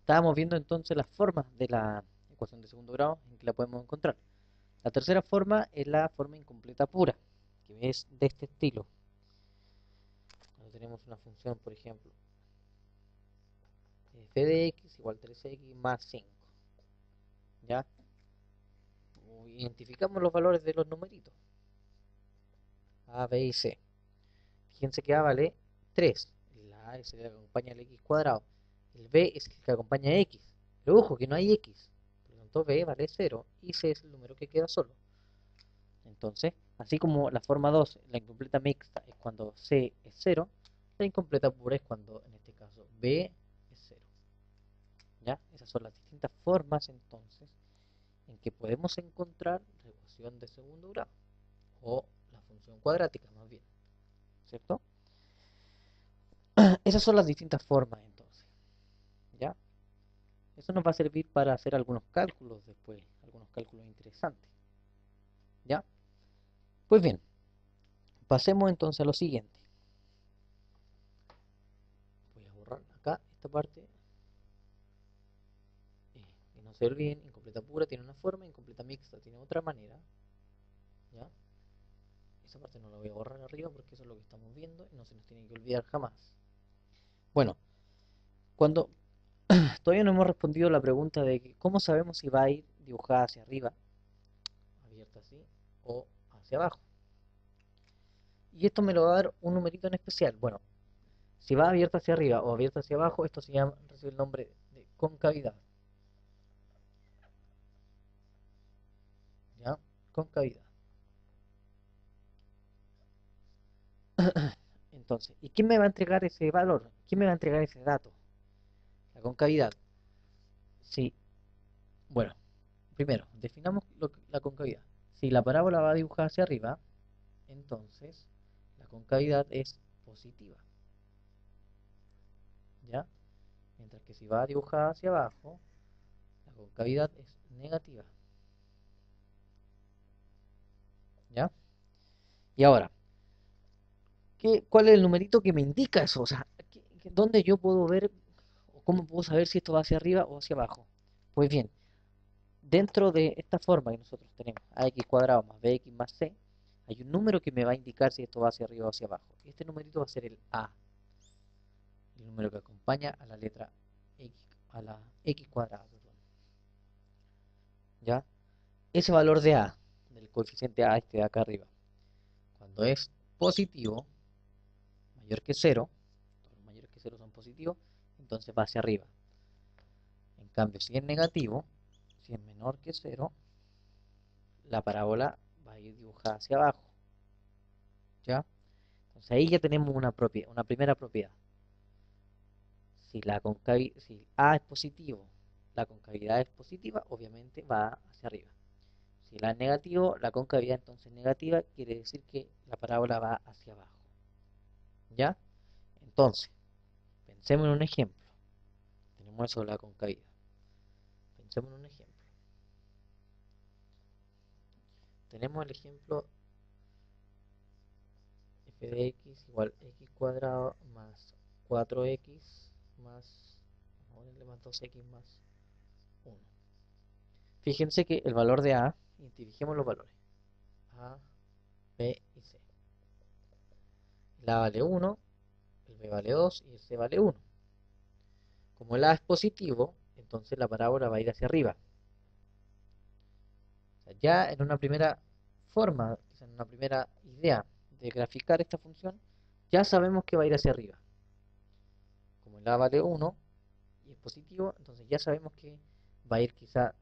estábamos viendo entonces las formas de la ecuación de segundo grado en que la podemos encontrar. La tercera forma es la forma incompleta pura, que es de este estilo. Cuando tenemos una función, por ejemplo, f de x igual 3x más 5. ¿Ya? Identificamos los valores de los numeritos, a, b y c. Fíjense que a vale 3, la a es el que acompaña al x cuadrado, el b es el que acompaña a x, pero ojo que no hay x, por lo tanto b vale 0 y c es el número que queda solo. Entonces, así como la forma 2, la incompleta mixta, es cuando c es 0, la incompleta pura es cuando, en este caso, b es 0. ¿Ya? Esas son las distintas formas, entonces, en que podemos encontrar la ecuación de segundo grado, o la función cuadrática, más bien. ¿Cierto? Esas son las distintas formas, entonces. ¿Ya? Eso nos va a servir para hacer algunos cálculos después, algunos cálculos interesantes. ¿Ya? Pues bien, pasemos entonces a lo siguiente. Voy a borrar acá esta parte. Que no se olviden, incompleta pura tiene una forma, incompleta mixta tiene otra manera. ¿Ya? Esa parte no la voy a borrar arriba porque eso es lo que estamos viendo y no se nos tiene que olvidar jamás. Bueno, cuando todavía no hemos respondido la pregunta de que cómo sabemos si va a ir dibujada hacia arriba, abierta así, o hacia abajo. Y esto me lo va a dar un numerito en especial. Bueno, si va abierta hacia arriba o abierta hacia abajo, esto se llama, recibe el nombre de concavidad. ¿Ya? Concavidad. Entonces, ¿y quién me va a entregar ese valor? ¿Quién me va a entregar ese dato? La concavidad. Sí, bueno, primero, definamos la concavidad. Si la parábola va a dibujar hacia arriba, entonces la concavidad es positiva. ¿Ya? Mientras que si va a dibujar hacia abajo, la concavidad es negativa. ¿Ya? Y ahora, ¿cuál es el numerito que me indica eso? O sea, ¿dónde yo puedo ver o cómo puedo saber si esto va hacia arriba o hacia abajo? Pues bien, dentro de esta forma que nosotros tenemos, ax cuadrado más bx más c, hay un número que me va a indicar si esto va hacia arriba o hacia abajo. Este numerito va a ser el a, el número que acompaña a la letra x, a la x cuadrada, perdón. ¿Ya? Ese valor de a, del coeficiente a, este de acá arriba, cuando es positivo, mayor que 0, todos los mayores que 0 son positivos, entonces va hacia arriba. En cambio, si es negativo, si es menor que 0, la parábola va a ir dibujada hacia abajo. ¿Ya? Entonces ahí ya tenemos una primera propiedad. Si A es positivo, la concavidad es positiva, obviamente va hacia arriba. Si la es negativo, la concavidad entonces es negativa, quiere decir que la parábola va hacia abajo. ¿Ya? Entonces, pensemos en un ejemplo. Tenemos eso de la concavidad. Pensemos en un ejemplo. Tenemos el ejemplo f de x igual x cuadrado más 4x más, vamos a ponerle más 2x más 1. Fíjense que el valor de a, identifiquemos los valores, a, b y c. El a vale 1, el b vale 2 y el c vale 1. Como el a es positivo, entonces la parábola va a ir hacia arriba. O sea, ya en una primera forma, en una primera idea de graficar esta función, ya sabemos que va a ir hacia arriba. Como el a vale 1 y es positivo, entonces ya sabemos que va a ir quizá,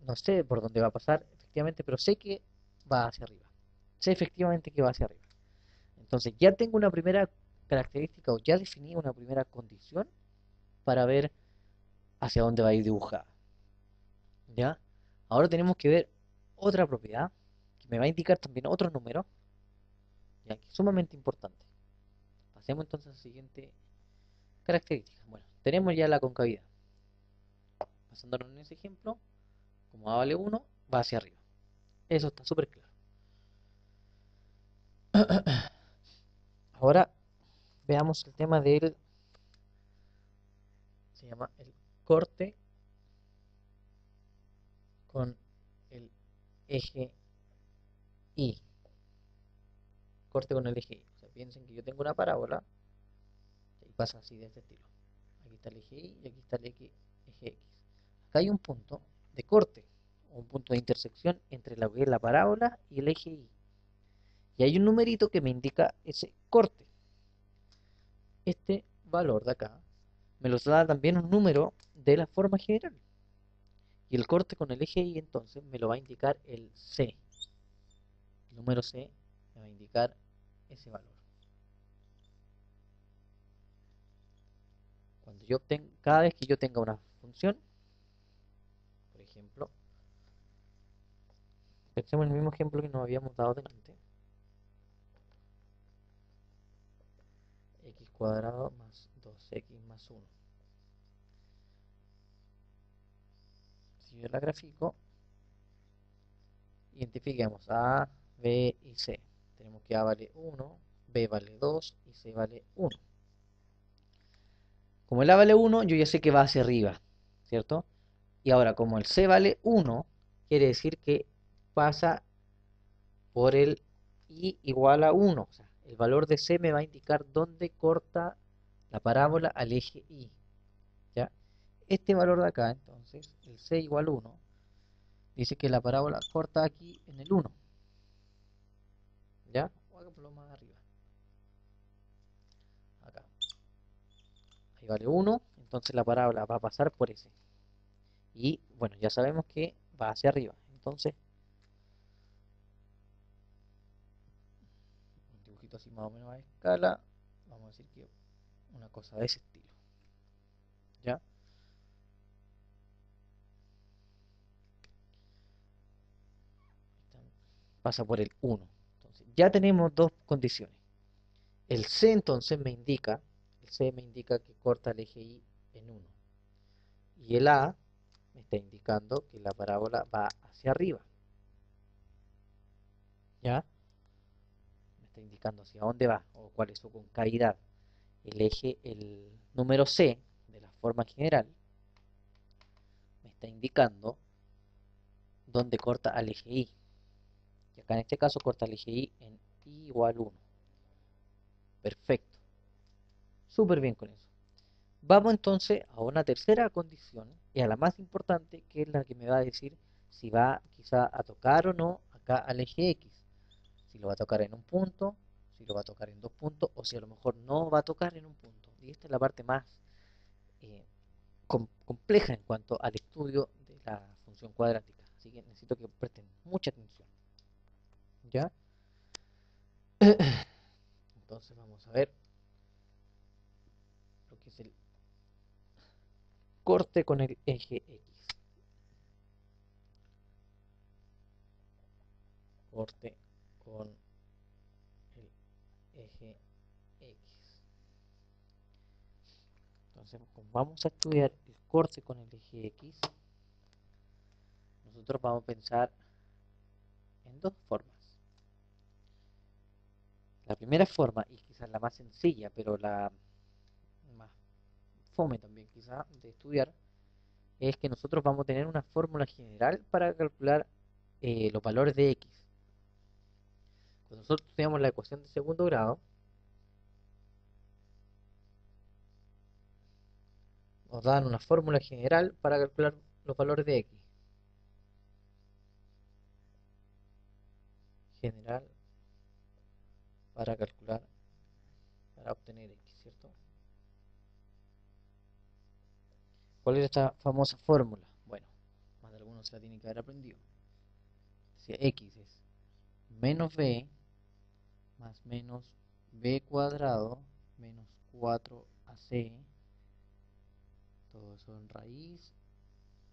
no sé por dónde va a pasar efectivamente, pero sé que va hacia arriba. Sé efectivamente que va hacia arriba. Entonces ya tengo una primera característica o ya definí una primera condición para ver hacia dónde va a ir dibujada. ¿Ya? Ahora tenemos que ver otra propiedad que me va a indicar también otro número, ya que es sumamente importante. Pasemos entonces a la siguiente característica. Bueno, tenemos ya la concavidad. Basándonos en ese ejemplo, como a vale 1, va hacia arriba. Eso está súper claro. Ahora veamos el tema del se llama el corte con el eje Y. Corte con el eje Y. O sea, piensen que yo tengo una parábola y pasa así de este estilo. Aquí está el eje Y y aquí está el eje X. Acá hay un punto de corte, un punto de intersección entre lo que es la parábola y el eje Y. Y hay un numerito que me indica ese corte. Este valor de acá me lo da también un número de la forma general. Y el corte con el eje Y entonces me lo va a indicar el C. El número C me va a indicar ese valor. Cada vez que yo tenga una función, por ejemplo, pensemos en el mismo ejemplo que nos habíamos dado delante. X cuadrado más 2x más 1. Si yo la grafico, identifiquemos A, B y C. Tenemos que A vale 1, B vale 2 y C vale 1. Como el A vale 1, yo ya sé que va hacia arriba, ¿cierto? Y ahora, como el C vale 1, quiere decir que pasa por el I igual a 1. O sea, el valor de C me va a indicar dónde corta la parábola al eje Y. ¿Ya? Este valor de acá, entonces, el C igual a 1, dice que la parábola corta aquí en el 1. ¿Ya? O hagámoslo más arriba. Acá. Ahí vale 1, entonces la parábola va a pasar por ese. Y bueno, ya sabemos que va hacia arriba. Entonces, un dibujito así más o menos a escala, vamos a decir que una cosa de ese estilo. ¿Ya? Pasa por el 1. Entonces, ya tenemos dos condiciones. El C entonces me indica que corta el eje Y en 1. Y el A me está indicando que la parábola va hacia arriba. ¿Ya? Me está indicando hacia dónde va o cuál es su concavidad. El número C de la forma general me está indicando dónde corta al eje Y. Y acá en este caso corta el eje Y en Y igual 1. Perfecto. Súper bien con eso. Vamos entonces a una tercera condición y a la más importante, que es la que me va a decir si va quizá a tocar o no acá al eje X. Si lo va a tocar en un punto, si lo va a tocar en dos puntos o si a lo mejor no va a tocar en un punto. Y esta es la parte más eh, compleja en cuanto al estudio de la función cuadrática. Así que necesito que presten mucha atención. ¿Ya? Entonces vamos a ver lo que es el corte con el eje X. Corte con el eje X. Entonces, como vamos a estudiar el corte con el eje X, nosotros vamos a pensar en dos formas. La primera forma, y quizás la más sencilla, pero la más fome también quizás de estudiar, es que nosotros vamos a tener una fórmula general para calcular los valores de X. Cuando nosotros estudiamos la ecuación de segundo grado, nos dan una fórmula general para calcular los valores de X. General para calcular, para obtener X, ¿cierto? ¿Cuál es esta famosa fórmula? Bueno, más de algunos se la tienen que haber aprendido. Si X es menos B más menos B cuadrado menos 4AC, todo eso en raíz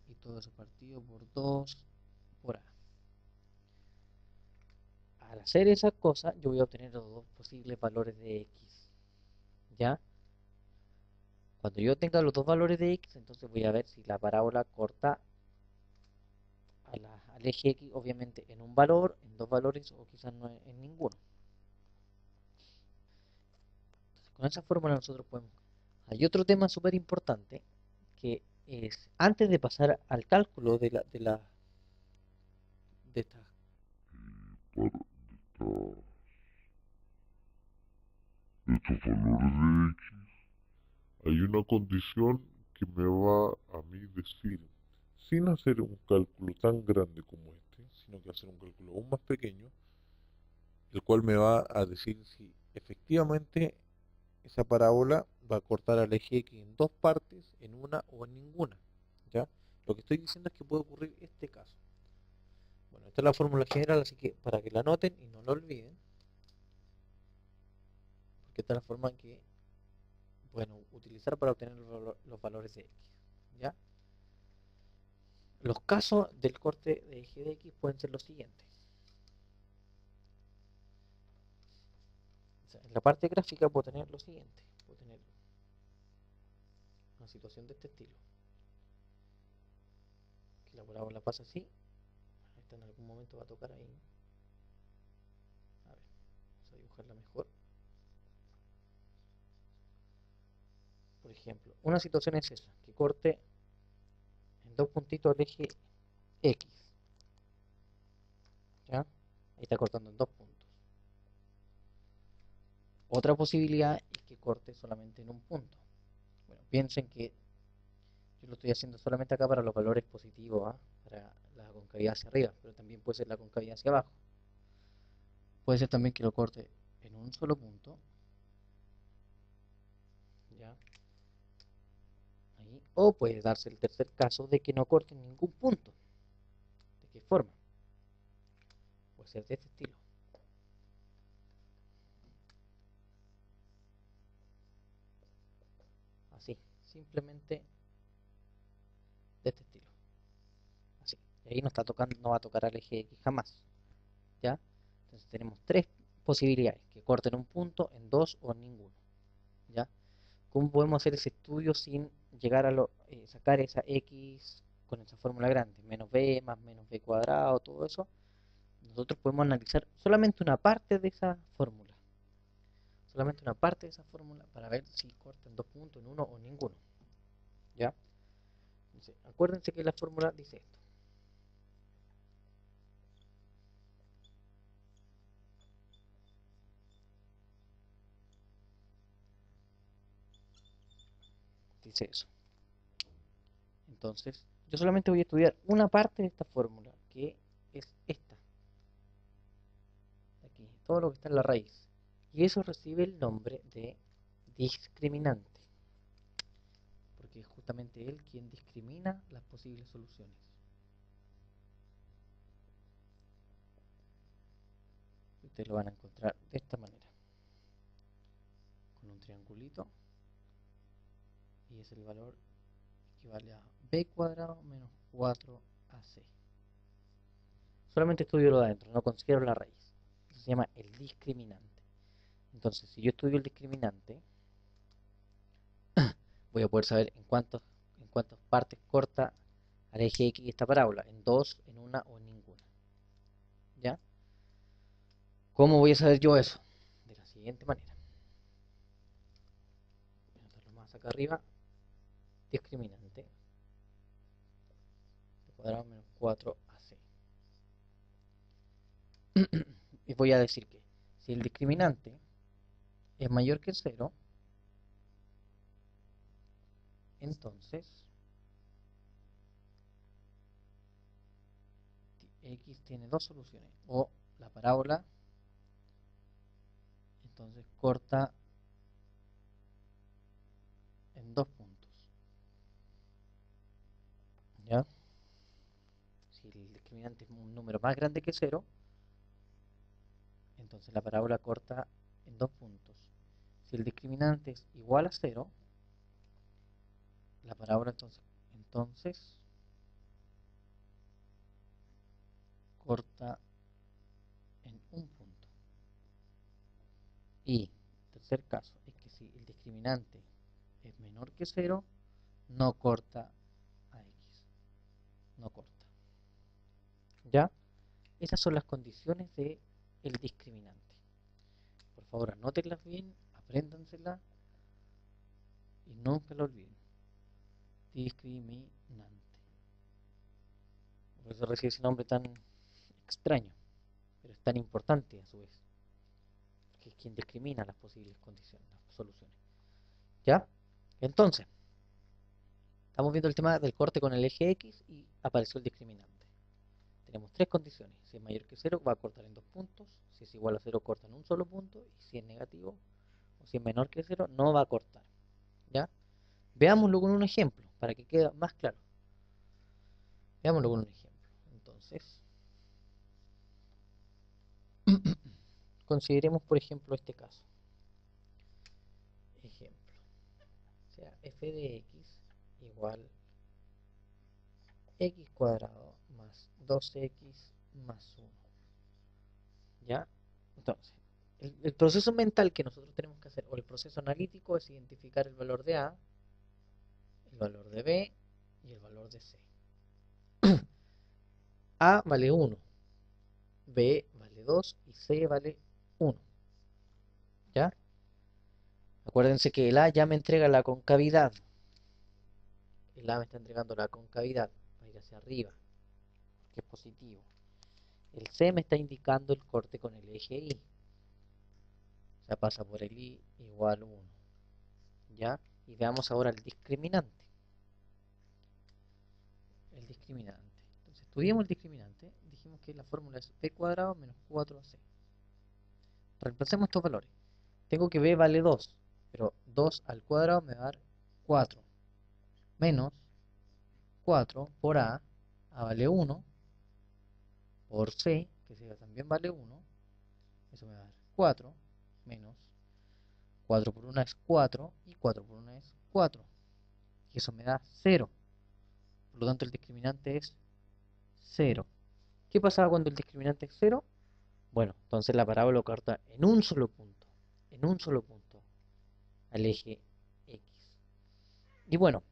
y todo eso partido por 2 por A. Al hacer esa cosa, yo voy a obtener los dos posibles valores de X. ¿Ya? Cuando yo tenga los dos valores de X, entonces voy a ver si la parábola corta al eje X, obviamente en un valor, en dos valores o quizás no en ninguno. Entonces, con esa fórmula nosotros podemos... Hay otro tema súper importante que es antes de pasar al cálculo de esta, para de estos valores de X, hay una condición que me va a mí decir, sin hacer un cálculo tan grande como este, sino que hacer un cálculo aún más pequeño, el cual me va a decir si efectivamente esa parábola va a cortar al eje X en dos partes, en una o en ninguna. ¿Ya? Lo que estoy diciendo es que puede ocurrir este caso. Bueno, esta es la fórmula general, así que para que la anoten y no la olviden, porque esta es la forma que pueden utilizar para obtener los valores de X. ¿Ya? Los casos del corte de eje de X pueden ser los siguientes. O sea, en la parte gráfica puedo tener lo siguiente. Puedo tener una situación de este estilo. Que la parábola pasa así. Esta en algún momento va a tocar ahí. A ver, vamos a dibujarla mejor. Por ejemplo, una situación es esa, que corte en dos puntitos el eje X. ¿Ya? Ahí está cortando en dos puntos. Otra posibilidad es que corte solamente en un punto. Bueno, piensen que yo lo estoy haciendo solamente acá para los valores positivos, ¿ah? Para la concavidad hacia arriba, pero también puede ser la concavidad hacia abajo. Puede ser también que lo corte en un solo punto. ¿Ya? Ahí. O puede darse el tercer caso de que no corte en ningún punto. ¿De qué forma? Puede ser de este estilo. Así, simplemente de este estilo. Así. Y ahí no está tocando, no va a tocar al eje X jamás. ¿Ya? Entonces tenemos tres posibilidades, que corten un punto, en dos o en ninguno. ¿Ya? ¿Cómo podemos hacer ese estudio sin llegar a sacar esa X con esa fórmula grande? Menos B más menos B cuadrado, todo eso. Nosotros podemos analizar solamente una parte de esa fórmula. Solamente una parte de esa fórmula para ver si corta en dos puntos, en uno o en ninguno. ¿Ya? Entonces, acuérdense que la fórmula dice esto. Dice eso. Entonces, yo solamente voy a estudiar una parte de esta fórmula, que es esta. Aquí, todo lo que está en la raíz. Y eso recibe el nombre de discriminante. Porque es justamente él quien discrimina las posibles soluciones. Ustedes lo van a encontrar de esta manera. Con un triangulito. Y es el valor equivale a b cuadrado menos 4ac. Solamente estudio lo de adentro, no considero la raíz. Eso se llama el discriminante. Entonces, si yo estudio el discriminante, voy a poder saber en cuántas partes corta al eje X esta parábola. En dos, en una o en ninguna. ¿Ya? ¿Cómo voy a saber yo eso? De la siguiente manera. Voy a anotarlo más acá arriba. Discriminante. B cuadrado menos 4ac. Y voy a decir que si el discriminante es mayor que 0, entonces X tiene dos soluciones. O la parábola entonces corta en dos puntos. ¿Ya? Si el discriminante es un número más grande que 0, entonces la parábola corta en dos puntos. Si el discriminante es igual a 0, la parábola entonces corta en un punto. Y tercer caso es que si el discriminante es menor que 0, no corta a X. No corta. ¿Ya? Esas son las condiciones del discriminante. Por favor, anótenlas bien, apréndanselas y nunca lo olviden. discriminante. Por eso recibe ese nombre tan extraño, pero es tan importante a su vez, que es quien discrimina las posibles condiciones, las soluciones. ¿Ya? Entonces, estamos viendo el tema del corte con el eje X y apareció el discriminante. Tenemos tres condiciones. Si es mayor que 0, va a cortar en 2 puntos. Si es igual a 0, corta en un solo punto. Y si es negativo, o si es menor que 0, no va a cortar. ¿Ya? Veámoslo con un ejemplo, para que quede más claro. Veámoslo con un ejemplo. Entonces, consideremos, por ejemplo, este caso. Ejemplo. O sea, f de x igual x cuadrado más 2x más 1. ¿Ya? Entonces, el proceso mental que nosotros tenemos que hacer, o el proceso analítico, es identificar el valor de A, el valor de B y el valor de C. A vale 1, B vale 2 y C vale 1. ¿Ya? Acuérdense que el A ya me entrega la concavidad. El A me está entregando la concavidad, va a ir hacia arriba, que es positivo. El C me está indicando el corte con el eje Y. O sea, pasa por el Y igual 1. ¿Ya? Y veamos ahora el discriminante. El discriminante. Entonces, estudiamos el discriminante. Dijimos que la fórmula es b cuadrado menos 4ac. Reemplacemos estos valores. Tengo que b vale 2, pero 2 al cuadrado me va a dar 4. Menos 4 por a vale 1, por c, que también vale 1, eso me va a dar 4, menos 4 por 1 es 4, y 4 por 1 es 4. Y eso me da 0. Por lo tanto, el discriminante es 0. ¿Qué pasaba cuando el discriminante es 0? Bueno, entonces la parábola corta en un solo punto, al eje X. Y bueno,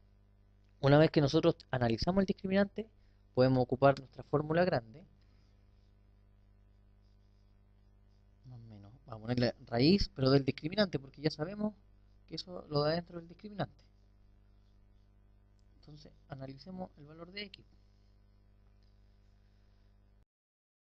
una vez que nosotros analizamos el discriminante, podemos ocupar nuestra fórmula grande, más o menos, vamos a ponerle raíz, pero del discriminante, porque ya sabemos que eso lo da dentro del discriminante. Entonces, analicemos el valor de X.